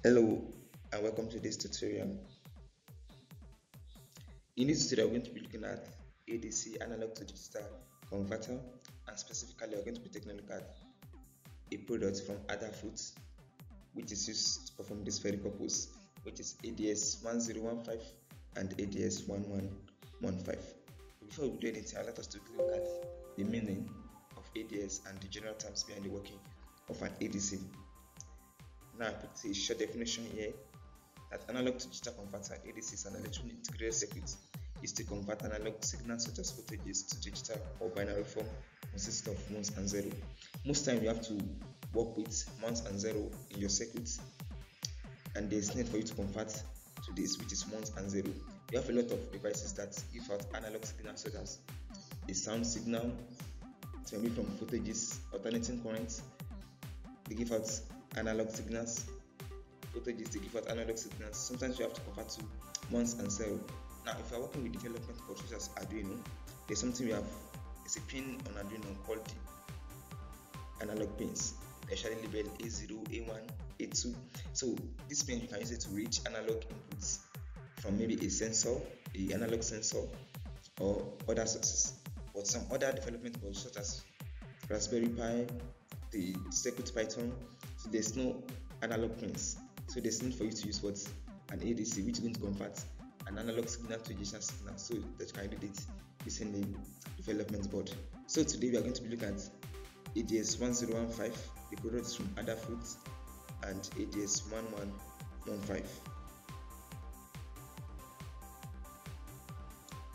Hello and welcome to this tutorial. In this tutorial, we're going to be looking at ADC analog to digital converter, and specifically we're going to be taking a look at a product from Ada Foods which is used to perform this very purpose, which is ADS1015 and ADS1115. Before we do anything, I'd like us to look at the meaning of ADS and the general terms behind the working of an ADC. Now I put a short definition here that analog to digital converter ADC is an electronic integrated circuit used to convert analog signals such as voltages to digital or binary form consisting of ones and zero. Most time you have to work with ones and zero in your circuit, and there's need for you to convert to this, which is ones and zero. You have a lot of devices that give out analog signals such as a sound signal, it may be from voltages, alternating currents. They give out analog signals. Voltages, they give out analog signals. Sometimes you have to convert to ones and zero. Now, if you are working with development boards such as Arduino, there's something we have. It's a pin on Arduino called the analog pins. They're usually labeled A0, A1, A2. So this pin, you can use it to reach analog inputs from maybe a sensor, a analog sensor, or other sources. But some other development boards such as Raspberry Pi, the Circuit Python, so there's no analog pins. So there's need for you to use what? An ADC, which is going to convert an analog signal to a digital signal, so that you can read it using the development board. So today we are going to be looking at ADS1015, the product is from Ada Foods, and ADS1115.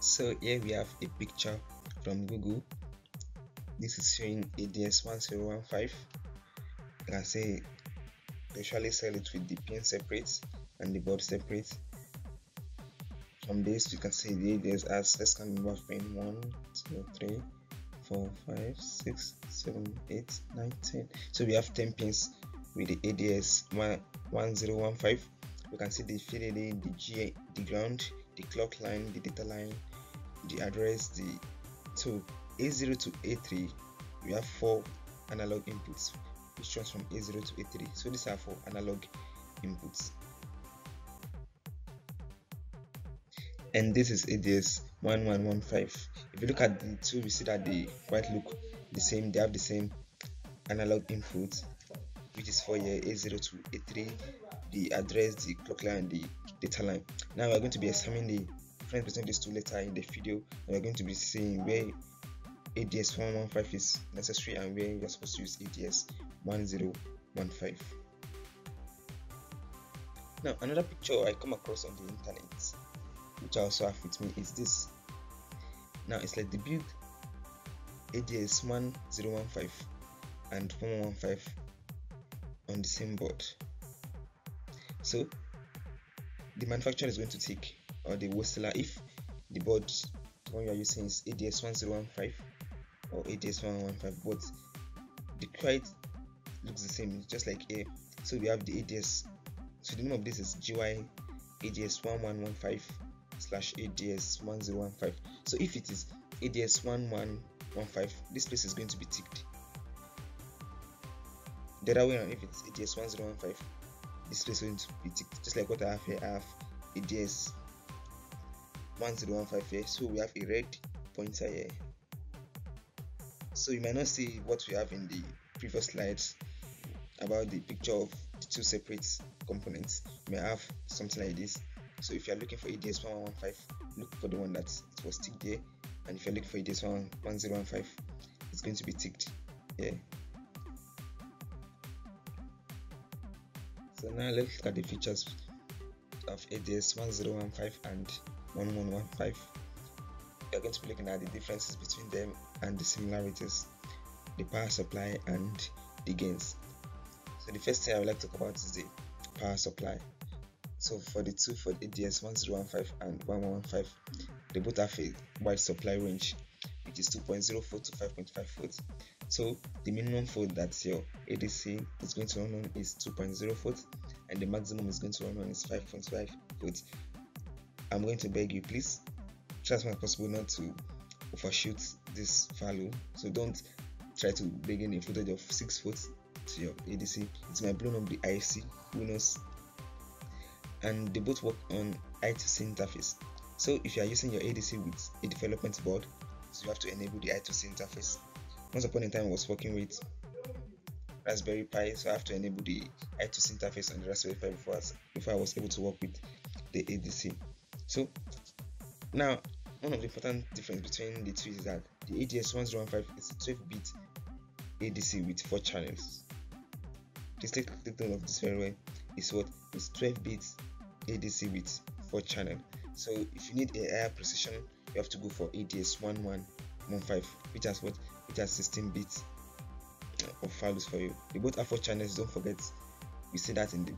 So here we have a picture from Google. This is showing ADS1015. You can say they usually sell it with the pin separate and the board separate. From this, you can see the ADS as let's count number of pin 1, 2, 3, 4, 5, 6, 7, 8, 9, 10. So we have 10 pins with the ADS1015. You can see the field, the ground, the clock line, the data line, the address, so A0 to A3, we have 4 analog inputs, which runs from A0 to A3. So these are 4 analog inputs. And this is ADS1115. If you look at the two, we see that they quite look the same. They have the same analog input, which is for here A0 to A3, the address, the clock line, and the data line. Now we are going to be examining the difference between these two later in the video, and we are going to be seeing where ADS115 is necessary and where you are supposed to use ADS1015. Now another picture I come across on the internet, which I also have with me, is this. Now it's like the build ADS1015 and 1115 on the same board. So the manufacturer is going to take, or the wholesaler, if the board the one you are using is ADS1015 or ADS1115, but the quite looks the same, just like here. So we have the ADS, so the name of this is GY ADS1115 / ADS1015. So if it is ADS1115, this place is going to be ticked. The other way around, if it's ADS1015, this place is going to be ticked. Just like what I have here, I have ADS1015 here, so we have a red pointer here. So you might not see what we have in the previous slides about the picture of the two separate components. You may have something like this. So if you are looking for ADS1115, look for the one that it was ticked there, and if you are looking for ADS1015, it's going to be ticked here. So now let's look at the features of ADS1015 and 1115. We are going to be looking at the differences between them and the similarities, the power supply and the gains. So the first thing I would like to talk about is the power supply. So for the two, for ADS1015 and 1115, they both have a wide supply range, which is 2.0 volt to 5.5 volts. So the minimum volt that your ADC is going to run on is 2.0 volts, and the maximum is going to run on is 5.5 volts. I'm going to beg you, please try as much as possible not to overshoot this value. So don't try to bring in a voltage of 6 volts to your ADC. It might blow up the IC, who knows. and they both work on I2C interface. So if you are using your ADC with a development board, so you have to enable the I2C interface. Once upon a time I was working with Raspberry Pi, so I have to enable the I2C interface on the Raspberry Pi before I was able to work with the ADC. So now, one of the important difference between the two is that the ADS1015 is a 12-bit ADC with 4 channels. Please take note of this very well. It's 12-bit ADC with 4 channels. So if you need a higher precision, you have to go for ADS1115, which has 16 bits of values for you. They both have 4 channels. Don't forget, we see that in the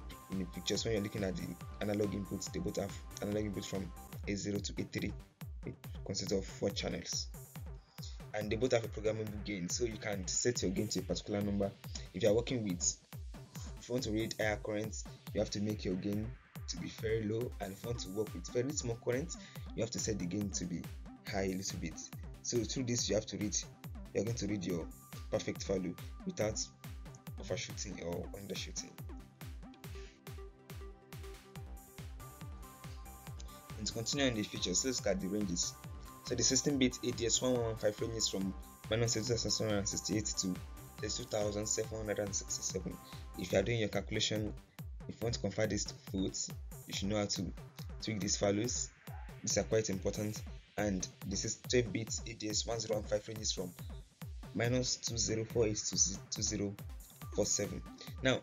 pictures when you're looking at the analog inputs. They both have analog inputs from A0 to A3. It consists of 4 channels, and they both have a programmable gain, so you can set your gain to a particular number. If you are working with, if you want to read higher currents, you have to make your gain to be very low, and if you want to work with very small current, you have to set the gain to be high a little bit. So through this, you're going to read your perfect value without overshooting or undershooting. And to continue on the features, let's look at the ranges. So the 16-bit ADS1115 ranges from -32,768 to 32,767. If you are doing your calculation, if you want to convert this to volts, you should know how to tweak these values. These are quite important. And this is 12-bit ADS1015 ranges from -2048 to 2047. Now,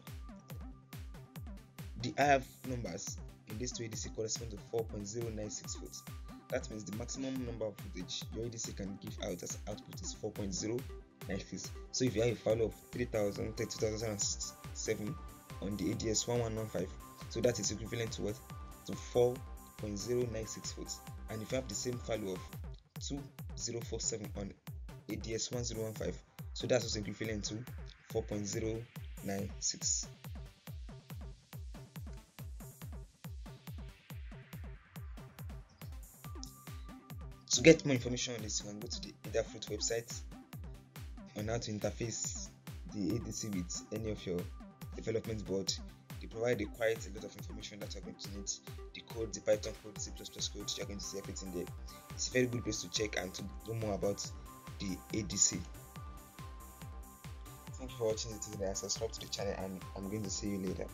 the IF numbers in this two ADC correspond to 4.096 volts. That means the maximum number of voltage your ADC can give out as output is 4.096. So if you have a value of 32,067 on the ADS1115, so that is equivalent to what? To 4.096 volts. And if you have the same value of 2047 on ADS1015, so that's also equivalent to 4.096. To get more information on this, you can go to the Adafruit website on how to interface the ADC with any of your development board. They provide quite a lot of information that you're going to need. The code, the Python code, C++ code, you're going to see everything there. It's a very good place to check and to know more about the ADC. Thank you for watching it today, and subscribe to the channel, and I'm going to see you later.